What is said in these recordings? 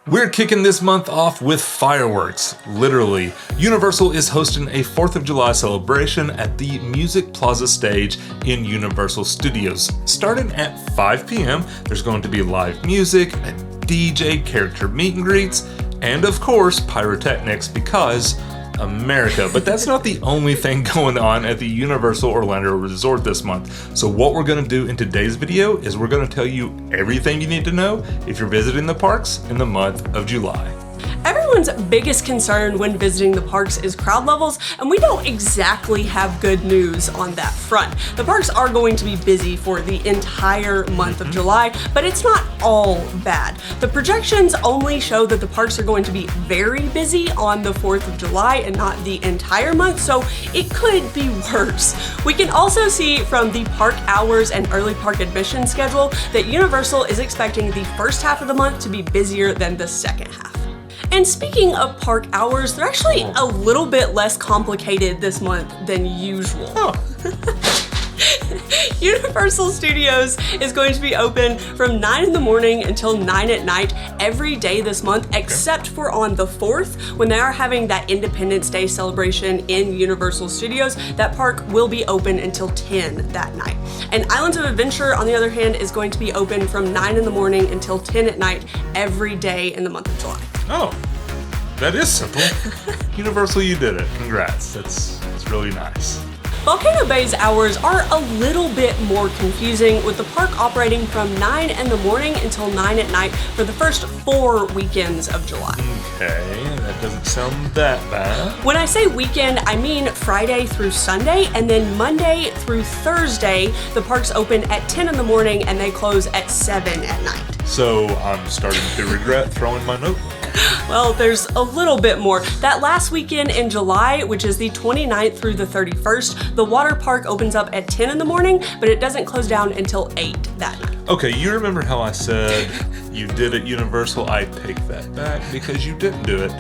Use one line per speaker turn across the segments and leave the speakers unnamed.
We're kicking this month off with fireworks, literally. Universal is hosting a 4th of July celebration at the Music Plaza stage in Universal Studios. Starting at 5 p.m., there's going to be live music, a DJ, character meet and greets, and of course, pyrotechnics because America. But that's not the only thing going on at the Universal Orlando Resort this month. So what we're going to do in today's video is we're going to tell you everything you need to know if you're visiting the parks in the month of July.
Everyone's biggest concern when visiting the parks is crowd levels, and we don't exactly have good news on that front. The parks are going to be busy for the entire month of July, but it's not all bad. The projections only show that the parks are going to be very busy on the 4th of July and not the entire month, so it could be worse. We can also see from the park hours and early park admission schedule that Universal is expecting the first half of the month to be busier than the second half. And speaking of park hours, they're actually a little bit less complicated this month than usual. Universal Studios is going to be open from 9 in the morning until 9 at night every day this month, except for on the 4th when they are having that Independence Day celebration in Universal Studios. That park will be open until 10 that night. And Islands of Adventure, on the other hand, is going to be open from 9 in the morning until 10 at night every day in the month of July.
Oh, that is simple. Universal, you did it. Congrats. That's really nice.
Volcano Bay's hours are a little bit more confusing, with the park operating from 9 in the morning until 9 at night for the first 4 weekends of July.
Okay, that doesn't sound that bad.
When I say weekend, I mean Friday through Sunday, and then Monday through Thursday, the parks open at 10 in the morning and they close at 7 at night.
So I'm starting to regret throwing my notebook.
Well, there's a little bit more. That last weekend in July, which is the 29th through the 31st, the water park opens up at 10 in the morning, but it doesn't close down until 8 that night.
Okay, you remember how I said you did at Universal? I take that back because you didn't do it.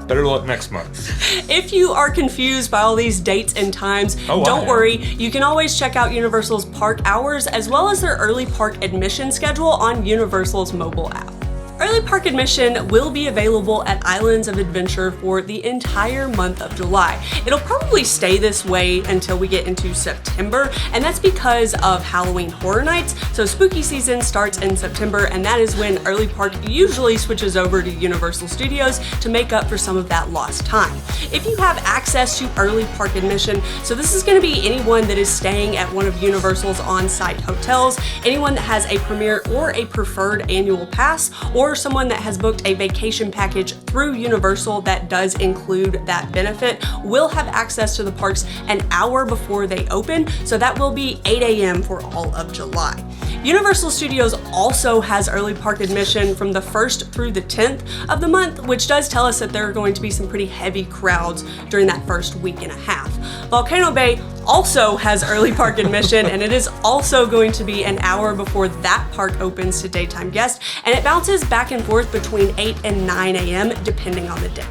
Better luck next month.
If you are confused by all these dates and times, don't worry. You can always check out Universal's park hours as well as their early park admission schedule on Universal's mobile app. Early park admission will be available at Islands of Adventure for the entire month of July. It'll probably stay this way until we get into September, and that's because of Halloween Horror Nights. So spooky season starts in September, and that is when early park usually switches over to Universal Studios to make up for some of that lost time. If you have access to early park admission, so this is going to be anyone that is staying at one of Universal's on-site hotels, anyone that has a premier or a preferred annual pass, or someone that has booked a vacation package through Universal that does include that benefit, will have access to the parks an hour before they open, so that will be 8 a.m. for all of July. Universal Studios also has early park admission from the 1st through the 10th of the month, which does tell us that there are going to be some pretty heavy crowds during that first week and a half. Volcano Bay also has early park admission, and it is also going to be an hour before that park opens to daytime guests, and it bounces back and forth between 8 and 9 a.m. depending on the day.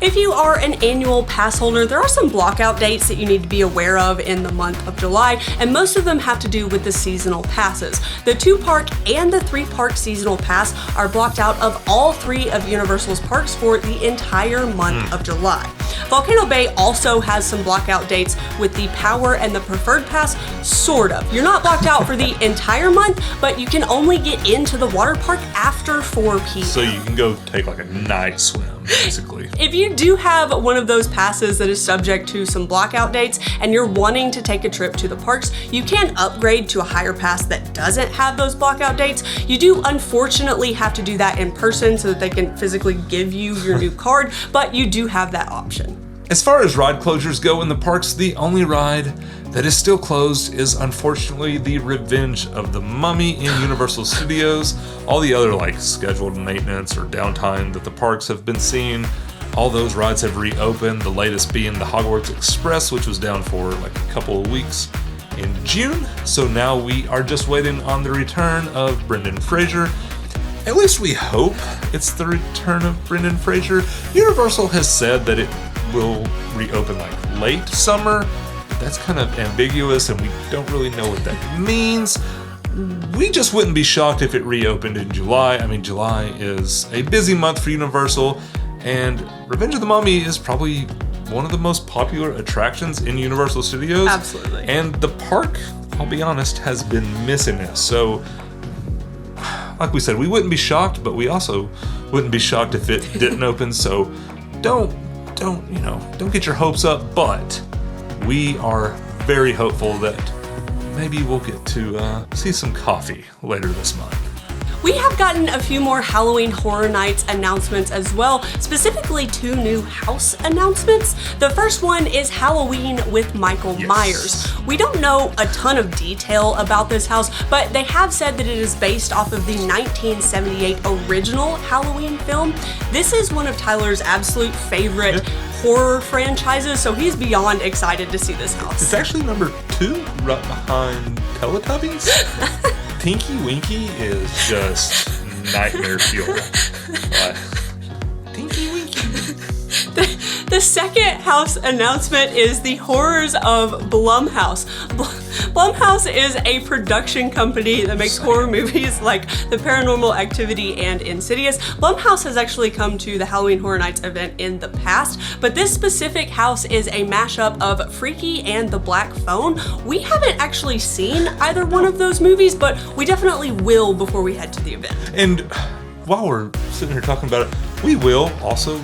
If you are an annual pass holder, there are some blockout dates that you need to be aware of in the month of July, and most of them have to do with the seasonal passes. The 2-park and the 3-park seasonal pass are blocked out of all 3 of Universal's parks for the entire month of July. Volcano Bay also has some blockout dates with the Power and the Preferred Pass, sort of. You're not blocked out for the entire month, but you can only get into the water park after 4 p.m.
So you can go take like a night swim, basically.
If you do have one of those passes that is subject to some blockout dates and you're wanting to take a trip to the parks, you can upgrade to a higher pass that doesn't have those blockout dates. You do unfortunately have to do that in person so that they can physically give you your new card, but you do have that option.
As far as ride closures go in the parks, the only ride that is still closed is unfortunately the Revenge of the Mummy in Universal Studios. All the other scheduled maintenance or downtime that the parks have been seeing, all those rides have reopened, the latest being the Hogwarts Express, which was down for a couple of weeks in June. So now we are just waiting on the return of Brendan Fraser. At least we hope it's the return of Brendan Fraser. Universal has said that it will reopen late summer. That's kind of ambiguous and we don't really know what that means. we just wouldn't be shocked if it reopened in July. I mean, July is a busy month for Universal, and Revenge of the Mummy is probably one of the most popular attractions in Universal Studios.
Absolutely.
And the park, I'll be honest, has been missing it. So, like we said, we wouldn't be shocked, but we also wouldn't be shocked if it didn't open. So don't get your hopes up, but we are very hopeful that maybe we'll get to see some coffee later this month.
We have gotten a few more Halloween Horror Nights announcements as well, specifically 2 new house announcements. The first one is Halloween with Michael Myers. We don't know a ton of detail about this house, but they have said that it is based off of the 1978 original Halloween film. This is one of Tyler's absolute favorite horror franchises, so he's beyond excited to see this house.
It's actually number 2, right behind Teletubbies. Tinky Winky is just nightmare fuel. Tinky Winky.
The second house announcement is the Horrors of Blumhouse. Blumhouse is a production company that makes horror movies like The Paranormal Activity and Insidious. Blumhouse has actually come to the Halloween Horror Nights event in the past, but this specific house is a mashup of Freaky and The Black Phone. We haven't actually seen either one of those movies, but we definitely will before we head to the event.
And while we're sitting here talking about it, we will also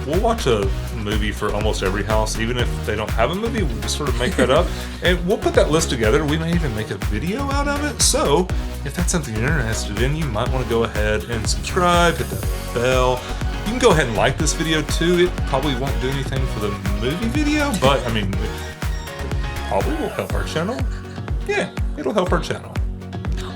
we'll watch a movie for almost every house, even if they don't have a movie. We'll just sort of make that up, and we'll put that list together. We may even make a video out of it. So if that's something you're interested in, you might want to go ahead and subscribe, hit that bell. You can go ahead and like this video too. It probably won't do anything for the movie video, but I mean, it probably will help our channel. Yeah, it'll help our channel.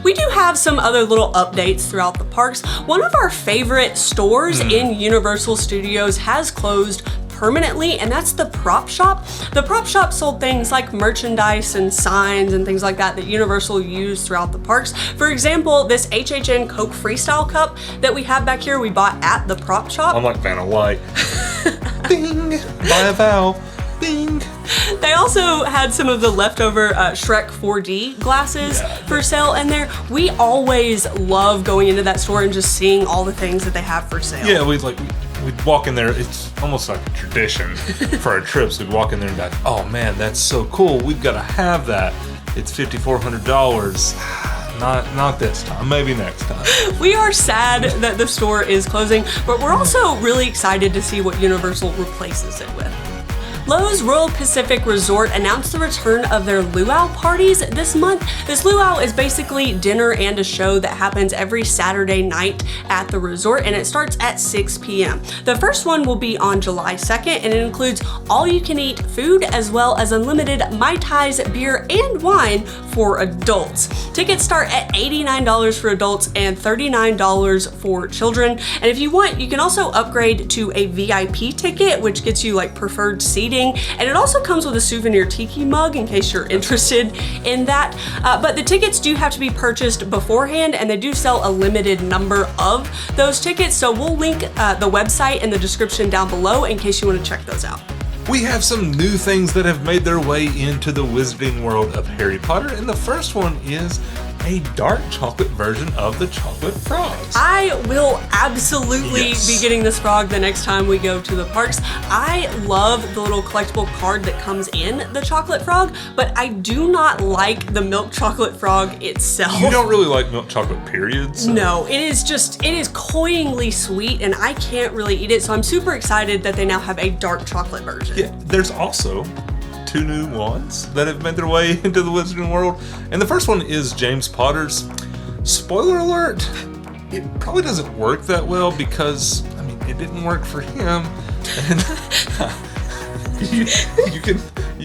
We do have some other little updates throughout the parks. One of our favorite stores in Universal Studios has closed permanently, and that's the Prop Shop. The Prop Shop sold things like merchandise and signs and things like that Universal used throughout the parks. For example, this HHN Coke Freestyle Cup that we have back here, we bought at the Prop Shop.
I'm like Vanna White. Bing! Buy a vowel. Bing!
They also had some of the leftover Shrek 4D glasses for sale in there. We always love going into that store and just seeing all the things that they have for sale.
Yeah, we'd walk in there. It's almost like a tradition for our trips. We'd walk in there and be like, oh man, that's so cool. We've got to have that. It's $5,400. Not this time, maybe next time.
We are sad that the store is closing, but we're also really excited to see what Universal replaces it with. Lowe's Royal Pacific Resort announced the return of their luau parties this month. This luau is basically dinner and a show that happens every Saturday night at the resort, and it starts at 6 p.m. The first one will be on July 2nd, and it includes all-you-can-eat food as well as unlimited Mai Tais, beer, and wine for adults. Tickets start at $89 for adults and $39 for children. And if you want, you can also upgrade to a VIP ticket, which gets you like preferred seating. And it also comes with a souvenir tiki mug in case you're interested in that. But the tickets do have to be purchased beforehand, and they do sell a limited number of those tickets. So we'll link the website in the description down below in case you want to check those out.
We have some new things that have made their way into the Wizarding World of Harry Potter, and the first one is a dark chocolate version of the chocolate frogs.
I will absolutely be getting this frog the next time we go to the parks. I love the little collectible card that comes in the chocolate frog, but I do not like the milk chocolate frog itself.
You don't really like milk chocolate, period? So.
No, it is cloyingly sweet, and I can't really eat it, so I'm super excited that they now have a dark chocolate version.
Yeah, there's also 2 new wands that have made their way into the Wizarding World. And the first one is James Potter's. Spoiler alert, it probably doesn't work that well because, I mean, it didn't work for him. And you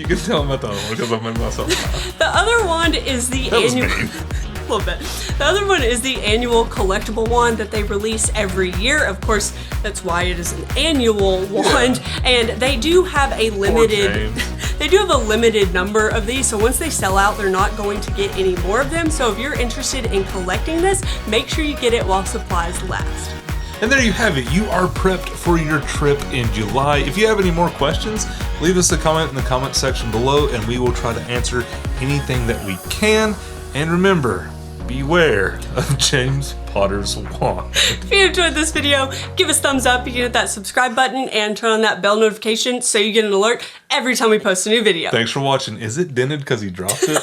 can tell him about the other one because I made myself laugh.
The other wand is the annual... A little bit. The other one is the annual collectible wand that they release every year. Of course, that's why it is an annual wand. And they do have a limited number of these. So once they sell out, they're not going to get any more of them. So if you're interested in collecting this, make sure you get it while supplies last.
And there you have it. You are prepped for your trip in July. If you have any more questions, leave us a comment in the comment section below and we will try to answer anything that we can. And remember, beware of James Potter's wand.
If you enjoyed this video, give us a thumbs up. You can hit that subscribe button and turn on that bell notification so you get an alert every time we post a new video.
Thanks for watching. Is it dented because he dropped it?